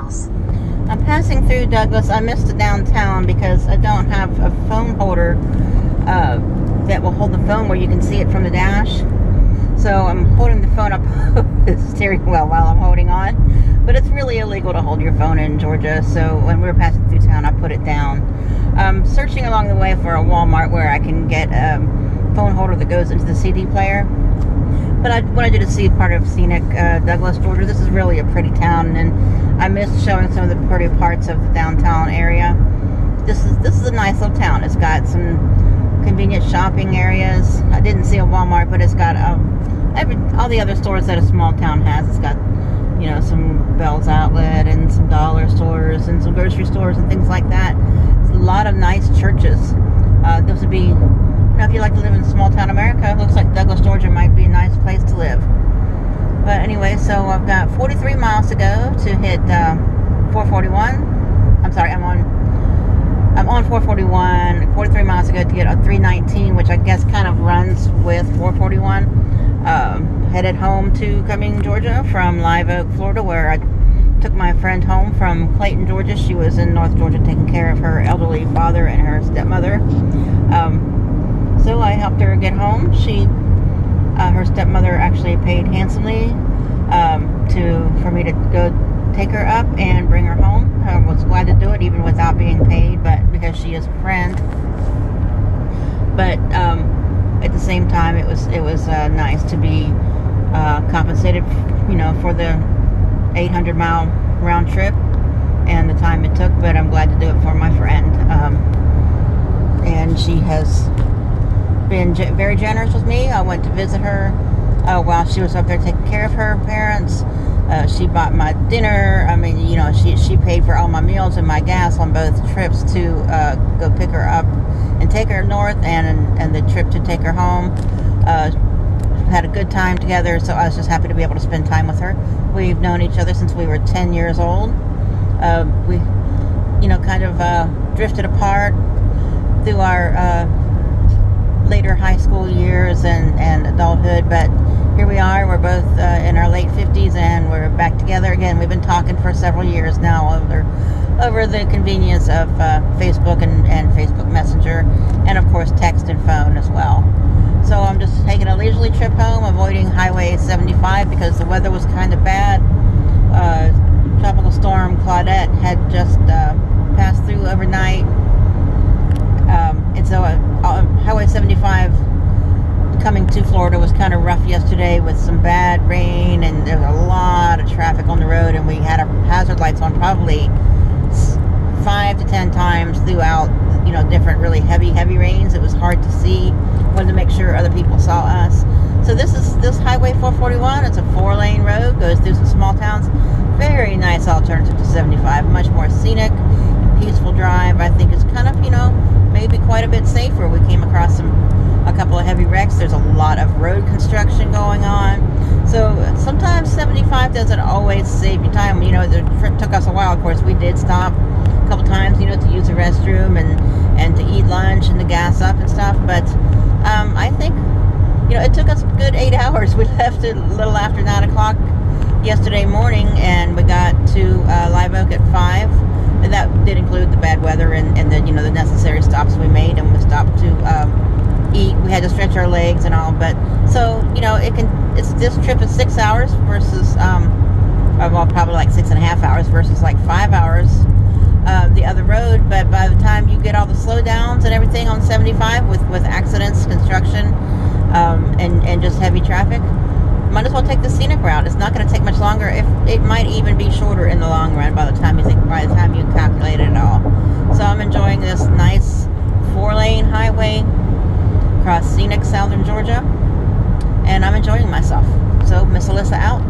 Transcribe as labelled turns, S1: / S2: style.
S1: miles.
S2: I'm passing through Douglas. I missed the downtown because I don't have a phone holder that will hold the phone where you can see it from the dash. So I'm holding the phone up the steering wheel while I'm holding on. But it's really illegal to hold your phone in Georgia. So when we were passing through town, I put it down. I'm searching along the way for a Walmart where I can get a phone holder that goes into the CD player. But I wanted you to see part of scenic Douglas, Georgia. This is really a pretty town, and I missed showing some of the pretty parts of the downtown area. This is a nice little town. It's got some convenient shopping areas. I didn't see a Walmart, but it's got all the other stores that a small town has. It's got, you know, some Bell's Outlet and some dollar stores and some grocery stores and things like that. It's a lot of nice churches. This would be, you know, if you like to live in small town America, it looks like Douglas, Georgia might be a nice place to live. But anyway, so I've got 43 miles to go to hit 441. I'm sorry, I'm on 441, 43 miles to go to get a 319, which I guess kind of runs with 441. Headed home to Cumming, Georgia from Live Oak, Florida, where I took my friend home from Clayton, Georgia. She was in North Georgia taking care of her elderly father and her stepmother. So I helped her get home. Her stepmother actually paid handsomely for me to go take her up and bring her home. I was glad to do it even without being paid, but because she is a friend. But at the same time, it was nice to be compensated, you know, for the 800-mile round trip and the time it took. But I'm glad to do it for my friend, and she has been very generous with me. I went to visit her while she was up there taking care of her parents. She bought my dinner. I mean, you know, she paid for all my meals and my gas on both trips to go pick her up and take her north, and the trip to take her home. Had a good time together, so I was just happy to be able to spend time with her. We've known each other since we were 10 years old. We, you know, kind of drifted apart through our later high school years and adulthood, but here we are. We're both in our late 50s, and we're back together again. We've been talking for several years now over the convenience of Facebook and Facebook Messenger, and of course text and phone as well. So I'm just taking a leisurely trip home, avoiding Highway 75 because the weather was kind of bad. Tropical storm Claudette had just passed through overnight, and so Highway 75 coming to Florida was kind of rough yesterday with some bad rain, and there was a lot of traffic on the road, and we had our hazard lights on probably 5 to 10 times throughout, you know, different really heavy rains. It was hard to see. Wanted to make sure other people saw us. So this Highway 441. It's a 4-lane road, goes through some small towns. Very nice alternative to 75. Much more scenic, peaceful drive. I think it's kind of, you know, maybe quite a bit safer. We came across a couple of heavy wrecks. There's a lot of road construction going on. So sometimes 75 doesn't always save you time. You know, the trip took us a while. Of course, we did stop a couple times, you know, to use the restroom and to eat lunch and to gas up and stuff. But I think, you know, it took us a good 8 hours. We left a little after 9 o'clock yesterday morning, and we got to Live Oak at 5. And that did include the bad weather and the, you know, the necessary stops we made, and we stopped to eat. We had to stretch our legs and all, but so, you know, this trip is 6 hours versus well, probably like 6.5 hours versus like 5 hours the other road. But by the time you get all the slowdowns and everything on 75 with accidents, construction, and just heavy traffic, might as well take the scenic route. It's not going to take much longer. It might even be shorter in the long run by the time you calculate it all. So I'm enjoying this nice 4-lane highway across scenic southern Georgia, and I'm enjoying myself. So Miss Elissa out.